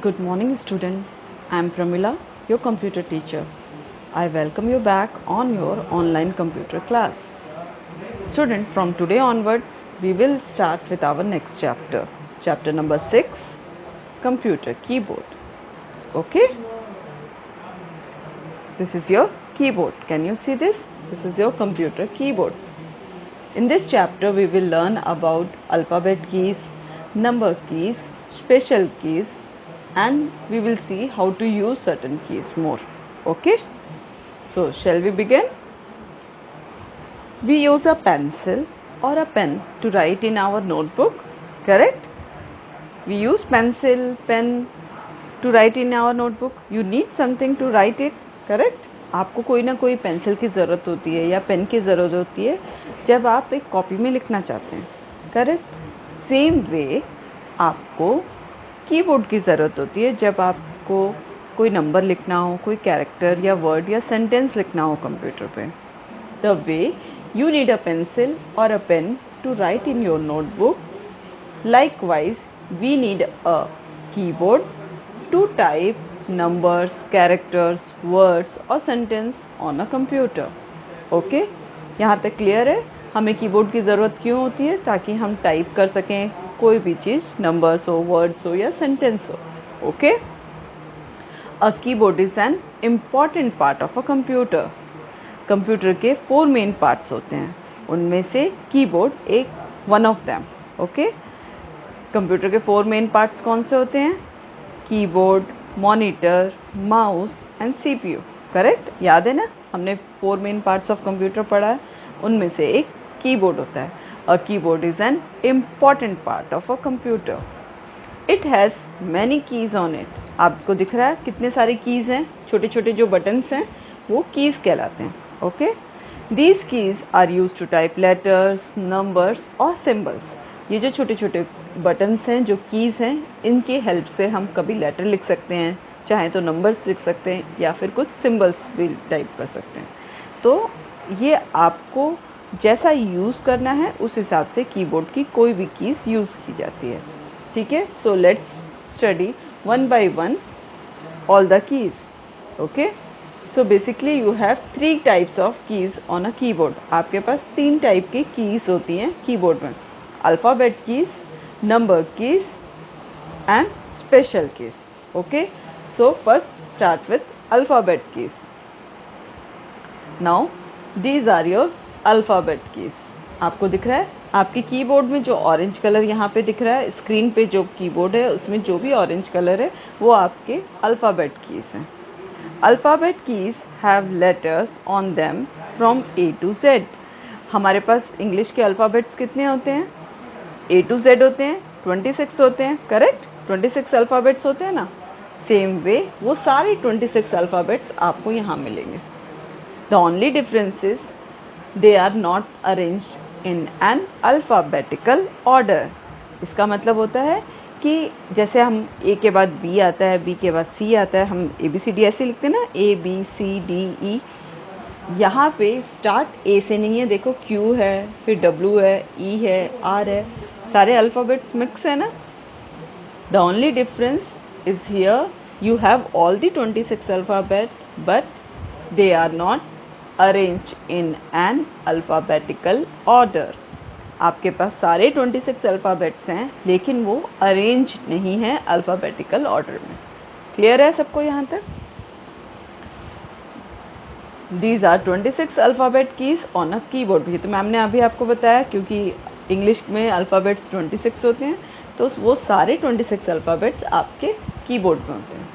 Good morning, student. I am Pramila, your computer teacher. I welcome you back on your online computer class. Student, from today onwards, we will start with our next chapter. Chapter number 6, Computer Keyboard. Okay? This is your keyboard. Can you see this? This is your computer keyboard. In this chapter, we will learn about alphabet keys, number keys, special keys, and we will see how to use certain keys more. Okay? So, shall we begin? We use a pencil or a pen to write in our notebook, correct? We use pencil, pen to write in our notebook. You need something to write it, correct? आपको कोई ना कोई pencil की ज़रूरत होती है या pen की ज़रूरत होती है जब आप एक कॉपी में लिखना चाहते हैं, करेक्ट? सेम वे आपको कीबोर्ड की ज़रूरत होती है जब आपको कोई नंबर लिखना हो, कोई कैरेक्टर या वर्ड या सेंटेंस लिखना हो कंप्यूटर पे. The way you need a pencil or a pen to write in your notebook. Likewise, we need a keyboard to type numbers, characters, words or sentence on a computer. Okay? यहाँ तक clear है? हमें keyboard की ज़रूरत क्यों होती है? ताकि हम टाइप कर सकें कोई भी चीज़, नंबर्स हो, वर्ड्स हो या सेंटेंस हो. Okay? A keyboard is an important part of a computer. Computer के 4 मेन पार्ट्स होते हैं, उनमें से कीबोर्ड एक one of them. Okay? Computer के 4 मेन पार्ट्स कौन से होते हैं? Keyboard, monitor, mouse and CPU. Correct? याद है ना, हमने 4 मेन पार्ट्स ऑफ कंप्यूटर पढ़ा है, उनमें से एक कीबोर्ड होता है. A keyboard is an important part of a computer. It has many keys on it. आपको दिख रहा है कितने सारे कीज हैं? छोटे छोटे जो बटन्स हैं वो कीज कहलाते हैं. Okay? These keys are use to type letters, numbers और सिम्बल्स. ये जो छोटे छोटे बटन्स हैं, जो कीज हैं, इनकी हेल्प से हम कभी लेटर लिख सकते हैं, चाहे तो नंबर्स लिख सकते हैं या फिर कुछ सिम्बल्स भी टाइप कर सकते हैं. तो ये आपको जैसा यूज़ करना है उस हिसाब से कीबोर्ड की कोई भी कीज यूज़ की जाती है. ठीक है? So let's study one by one all the keys. Okay? So basically you have 3 types of keys on a keyboard. आपके पास 3 टाइप की कीज होती हैं कीबोर्ड में. Alphabet keys, number keys and special keys. Okay? So first start with alphabet keys. Now these are your alphabet keys. आपको दिख रहा है आपके कीबोर्ड में जो ऑरेंज कलर यहाँ पे दिख रहा है, स्क्रीन पे जो कीबोर्ड है उसमें जो भी ऑरेंज कलर है वो आपके अल्फ़ाबेट कीज हैं. Alphabet keys have letters on them from A to Z. हमारे पास इंग्लिश के अल्फ़ाबेट्स कितने होते हैं? ए टू जेड होते हैं, 26 होते हैं. करेक्ट? 26 अल्फ़ाबेट्स होते हैं ना. सेम वे वो सारे 26 अल्फ़ाबेट्स आपको यहाँ मिलेंगे. The only difference is they are not arranged in an alphabetical order. इसका मतलब होता है कि जैसे हम ए के बाद बी आता है, बी के बाद सी आता है, हम ए बी सी डी ऐसे लिखते हैं ना, A B C D E. यहाँ पे स्टार्ट ए से नहीं है. देखो क्यू है, फिर डब्ल्यू है, ई है, आर है, सारे अल्फ़ाबेट्स मिक्स है ना. The only difference is here you have all the 26 alphabet but they are not arranged in an alphabetical order. आपके पास सारे 26 अल्फ़ाबेट्स हैं लेकिन वो अरेंज नहीं है अल्फ़ाबेटिकल ऑर्डर में. क्लियर है सबको यहाँ तक? These are 26 alphabet keys on a keyboard. भी तो मैम ने अभी आपको बताया, क्योंकि इंग्लिश में अल्फ़ाबेट्स 26 होते हैं तो वो सारे 26 अल्फ़ाबेट्स आपके कीबोर्ड में होते हैं.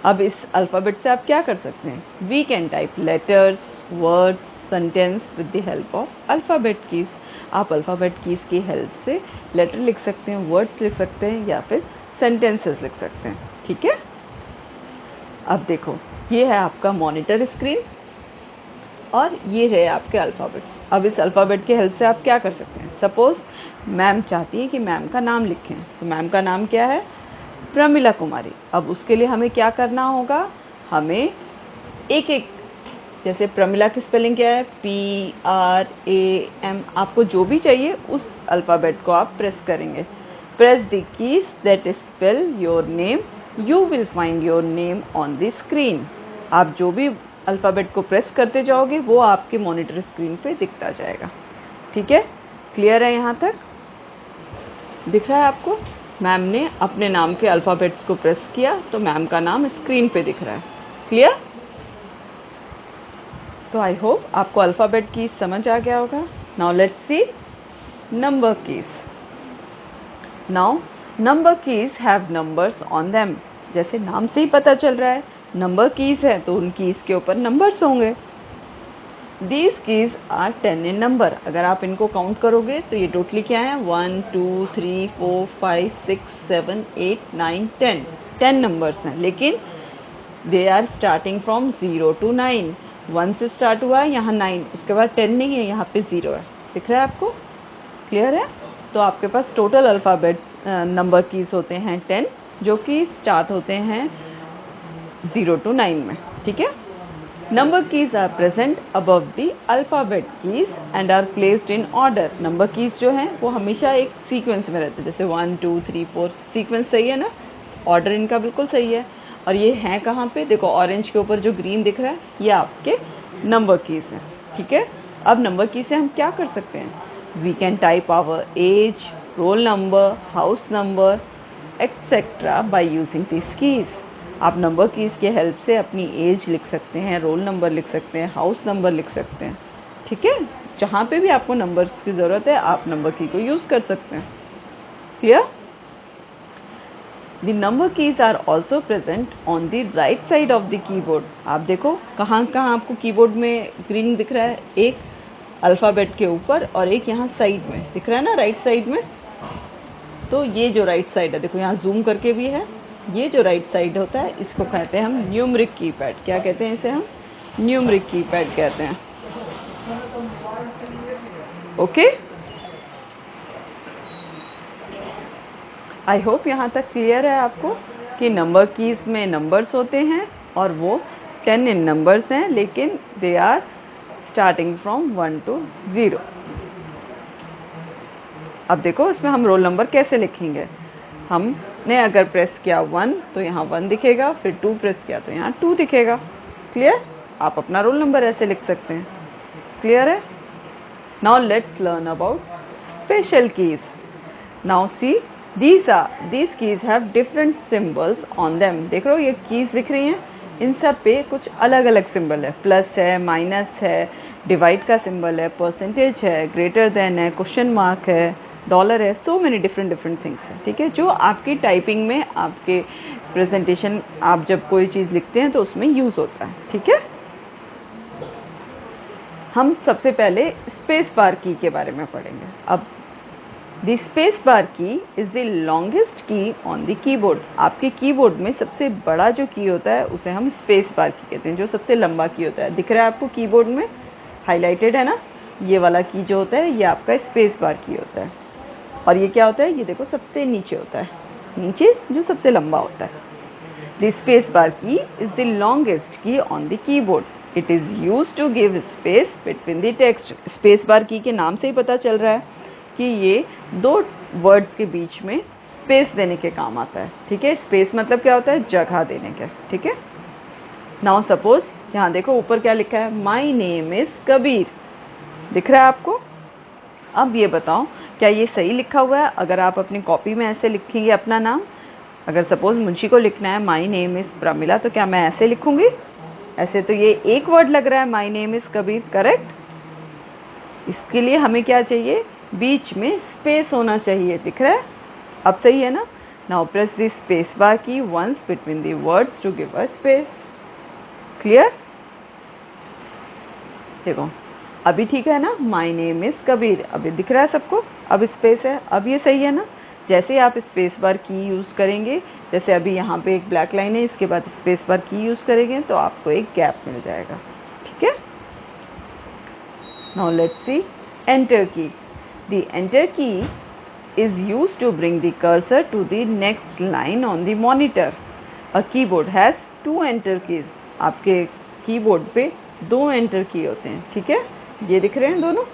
अब इस अल्फ़ाबेट से आप क्या कर सकते हैं? We can type letters, words, sentence with the help of alphabet keys. आप अल्फ़ाबेट कीज की हेल्प से लेटर लिख सकते हैं, वर्ड्स लिख सकते हैं या फिर सेंटेंसेस लिख सकते हैं. ठीक है? अब देखो, ये है आपका मॉनिटर स्क्रीन और ये है आपके अल्फ़ाबेट्स. अब इस अल्फ़ाबेट की हेल्प से आप क्या कर सकते हैं? सपोज़ मैम चाहती है कि मैम का नाम लिखें, तो मैम का नाम क्या है? प्रमिला कुमारी. अब उसके लिए हमें क्या करना होगा? हमें एक एक, जैसे प्रमिला की स्पेलिंग क्या है? PRAM. आपको जो भी चाहिए उस अल्फ़ाबेट को आप प्रेस करेंगे. Press the keys that spell your name you will find your name on the screen. आप जो भी अल्फ़ाबेट को प्रेस करते जाओगे वो आपके मॉनिटर स्क्रीन पे दिखता जाएगा। ठीक है, क्लियर है? यहाँ तक दिख रहा है आपको? मैम ने अपने नाम के अल्फ़ाबेट्स को प्रेस किया तो मैम का नाम स्क्रीन पे दिख रहा है। क्लियर? तो आई होप आपको अल्फ़ाबेट कीज समझ आ गया होगा। Now let's see number keys. Now number keys have numbers on them. जैसे नाम से ही पता चल रहा है नंबर कीज है तो उन कीज के ऊपर नंबर्स होंगे। These keys are 10 in number। अगर आप इनको काउंट करोगे तो ये टोटली क्या है? 1 2 3 4 5 6 7 8 9 10 10 नंबर्स हैं, लेकिन they are starting from 0 to 9। 1 से स्टार्ट हुआ है, यहाँ 9, उसके बाद 10 नहीं है, यहाँ पे 0 है। दिख रहा है आपको? क्लियर है? तो आपके पास टोटल अल्फ़ाबेट नंबर कीज होते हैं 10, जो कि स्टार्ट होते हैं 0 to 9 में। ठीक है, number keys are present above the alphabet keys and are placed in order. Number keys जो हैं वो हमेशा एक सीक्वेंस में रहते हैं, जैसे 1 2 3 4 सीक्वेंस सही है ना, ऑर्डर इनका बिल्कुल सही है। और ये हैं कहाँ पे? देखो ऑरेंज के ऊपर जो ग्रीन दिख रहा है ये आपके नंबर कीज हैं। ठीक है, अब नंबर की से हम क्या कर सकते हैं? We can type our age, roll number, house number etcetera by using this keys. आप नंबर कीज के हेल्प से अपनी एज लिख सकते हैं, रोल नंबर लिख सकते हैं, हाउस नंबर लिख सकते हैं। ठीक है, जहाँ पे भी आपको नंबर्स की ज़रूरत है आप नंबर की को यूज़ कर सकते हैं। Clear? The number keys are also present on the right side of the keyboard. आप देखो कहाँ कहाँ आपको कीबोर्ड में ग्रीन दिख रहा है? एक अल्फ़ाबेट के ऊपर और एक यहाँ साइड में दिख रहा है ना, राइट साइड में। तो ये जो राइट साइड है, देखो यहाँ जूम करके भी है, ये जो राइट साइड होता है इसको कहते हैं हम न्यूमरिक कीपैड। क्या कहते हैं इसे? हम न्यूमरिक कीपैड कहते हैं। ओके, आई होप यहाँ तक क्लियर है आपको कि नंबर कीज में नंबर्स होते हैं और वो 10 इन नंबर्स हैं, लेकिन they are starting from 1 to 0। अब देखो इसमें हम रोल नंबर कैसे लिखेंगे? हमने अगर प्रेस किया 1 तो यहाँ 1 दिखेगा, फिर 2 प्रेस किया तो यहाँ 2 दिखेगा। क्लियर? आप अपना रोल नंबर ऐसे लिख सकते हैं। क्लियर है? Now let's learn about special keys. Now see these keys have different symbols on them। देख रहे हो ये कीज दिख रही हैं, इन सब पे कुछ अलग अलग सिंबल है। प्लस है, माइनस है, डिवाइड का सिंबल है, परसेंटेज है, ग्रेटर देन है, क्वेश्चन मार्क है, डॉलर है, सो मेनी डिफरेंट थिंग्स है। ठीक है, जो आपकी टाइपिंग में, आपके प्रेजेंटेशन, आप जब कोई चीज़ लिखते हैं तो उसमें यूज़ होता है। ठीक है, हम सबसे पहले स्पेस बार की के बारे में पढ़ेंगे। अब द स्पेस बार की is the longest key on the keyboard. आपके कीबोर्ड में सबसे बड़ा जो की होता है उसे हम स्पेस बार की कहते हैं, जो सबसे लंबा की होता है। दिख रहा है आपको कीबोर्ड में हाईलाइटेड है ना, ये वाला की जो होता है ये आपका स्पेस बार की होता है। और ये क्या होता है? ये देखो सबसे नीचे होता है, नीचे जो सबसे लंबा होता है। The space bar key is the longest key on the keyboard. It is used to give space between the text. Space bar key के नाम से ही पता चल रहा है कि ये दो वर्ड्स के बीच में स्पेस देने के काम आता है। ठीक है, स्पेस मतलब क्या होता है? जगह देने का। ठीक है, नाउ सपोज यहाँ देखो ऊपर क्या लिखा है? My name is Kabir. दिख रहा है आपको? अब ये बताओ क्या ये सही लिखा हुआ है? अगर आप अपनी कॉपी में ऐसे लिखेंगे अपना नाम, अगर सपोज मुंशी को लिखना है माई नेम इज़ प्रमिला, तो क्या मैं ऐसे लिखूंगी? ऐसे तो ये एक वर्ड लग रहा है, my name is Kabir. Correct? इसके लिए हमें क्या चाहिए? बीच में स्पेस होना चाहिए। दिख रहा है? अब सही है ना? Now press this space bar key once between the words to give a space. Clear? देखो अभी ठीक है ना? माई नेम इज़ कबीर अभी दिख रहा है सबको, अब स्पेस है, अब ये सही है ना? जैसे आप स्पेस बार की यूज़ करेंगे, जैसे अभी यहाँ पे एक ब्लैक लाइन है, इसके बाद स्पेस बार की यूज़ करेंगे तो आपको एक गैप मिल जाएगा। ठीक है, नाउ लेट्स सी एंटर की। द एंटर की is used to bring the cursor to the next line on the monitor. A keyboard has two enter keys. आपके कीबोर्ड पे दो एंटर की होते हैं। ठीक है, ये दिख रहे हैं दोनों,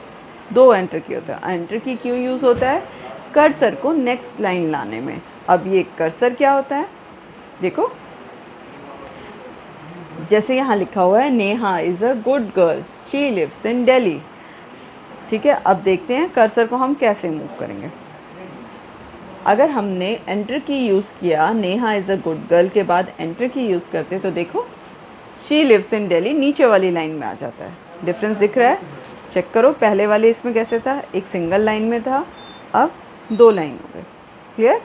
दो एंटर की होता है। एंटर की क्यों यूज़ होता है? कर्सर को नेक्स्ट लाइन लाने में। अब ये कर्सर क्या होता है? देखो जैसे यहाँ लिखा हुआ है Neha is a good girl, she lives in Delhi. ठीक है, अब देखते हैं कर्सर को हम कैसे मूव करेंगे। अगर हमने एंटर की यूज़ किया, Neha is a good girl के बाद एंटर की यूज़ करते तो देखो शी लिव्स इन दिल्ली नीचे वाली लाइन में आ जाता है। डिफरेंस दिख रहा है? चेक करो, पहले वाले इसमें कैसे था, एक सिंगल लाइन में था, अब 2 लाइन हो गए। क्लियर?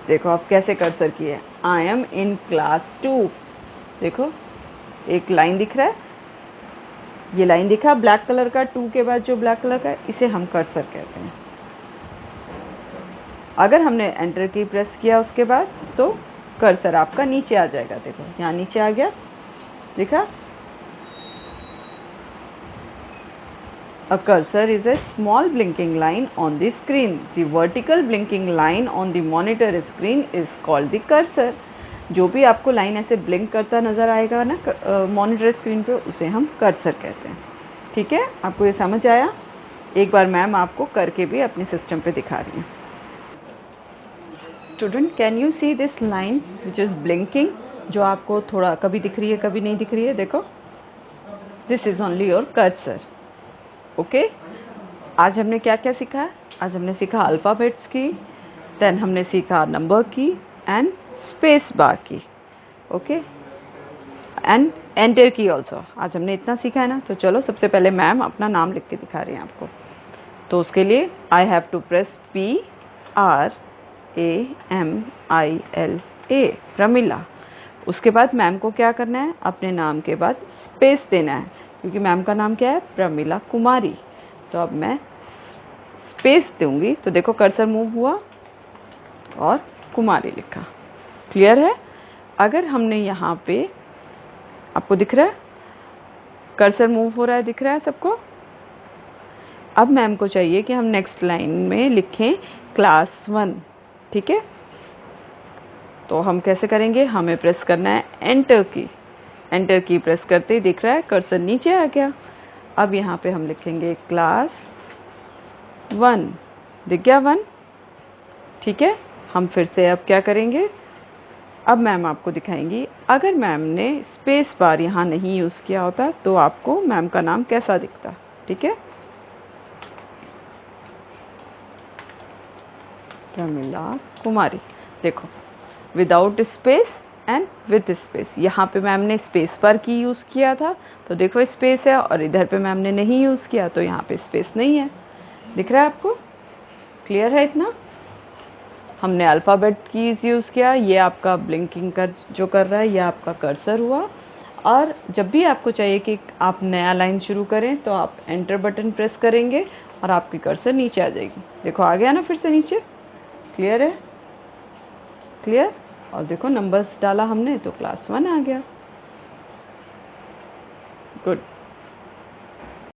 देखो अब कैसे कर्सर किए, आई एम इन क्लास 2। देखो एक लाइन दिख रहा है, ये लाइन दिखा ब्लैक कलर का, 2 के बाद जो ब्लैक कलर का, इसे हम कर्सर कहते हैं। अगर हमने एंटर की प्रेस किया उसके बाद तो कर्सर आपका नीचे आ जाएगा। देखो यहाँ नीचे आ गया, दिखा? A cursor is a small blinking line on the screen. The vertical blinking line on the monitor screen is called the cursor. जो भी आपको लाइन ऐसे ब्लिंक करता नज़र आएगा ना मॉनिटर स्क्रीन पे, उसे हम कर्सर कहते हैं। ठीक है, आपको ये समझ आया? एक बार मैम आपको करके भी अपने सिस्टम पे दिखा रही हैं। Student, can you see this line which is blinking, जो आपको थोड़ा कभी दिख रही है कभी नहीं दिख रही है? देखो, this is only your cursor. Okay, आज हमने क्या क्या सीखा? आज हमने सीखा अल्फ़ाबेट्स की, देन हमने सीखा नंबर की एंड स्पेस बार की। ओके, एंड एंटर की ऑल्सो। आज हमने इतना सीखा है ना। तो चलो सबसे पहले मैम अपना नाम लिख के दिखा रही हैं आपको। तो उसके लिए I have to press PRAMILA, Pramila. उसके बाद मैम को क्या करना है, अपने नाम के बाद स्पेस देना है, क्योंकि मैम का नाम क्या है, प्रमिला कुमारी। तो अब मैं स्पेस दूंगी तो देखो कर्सर मूव हुआ और कुमारी लिखा। क्लियर है? अगर हमने यहाँ पे, आपको दिख रहा है कर्सर मूव हो रहा है, दिख रहा है सबको? अब मैम को चाहिए कि हम नेक्स्ट लाइन में लिखें क्लास 1। ठीक है, तो हम कैसे करेंगे, हमें प्रेस करना है एंटर की। एंटर की प्रेस करते ही दिख रहा है कर्सर नीचे आ गया। अब यहाँ पे हम लिखेंगे क्लास 1, दिख गया 1। ठीक है, हम फिर से अब क्या करेंगे, अब मैम आपको दिखाएंगी अगर मैम ने स्पेस बार यहाँ नहीं यूज़ किया होता तो आपको मैम का नाम कैसा दिखता। ठीक है, प्रमिला कुमारी। देखो without space and with space, यहाँ पे मैम ने स्पेस बार की यूज़ किया था तो देखो स्पेस है, और इधर पे मैम ने नहीं यूज़ किया तो यहाँ पे स्पेस नहीं है। दिख रहा है आपको? क्लियर है इतना? हमने अल्फ़ाबेट कीज़ यूज़ किया, ये आपका ब्लिंकिंग कर जो कर रहा है ये आपका कर्सर हुआ। और जब भी आपको चाहिए कि आप नया लाइन शुरू करें तो आप एंटर बटन प्रेस करेंगे और आपकी कर्सर नीचे आ जाएगी। देखो आ गया ना फिर से नीचे। क्लियर है? क्लियर? और देखो नंबर्स डाला हमने तो क्लास 1 आ गया। गुड।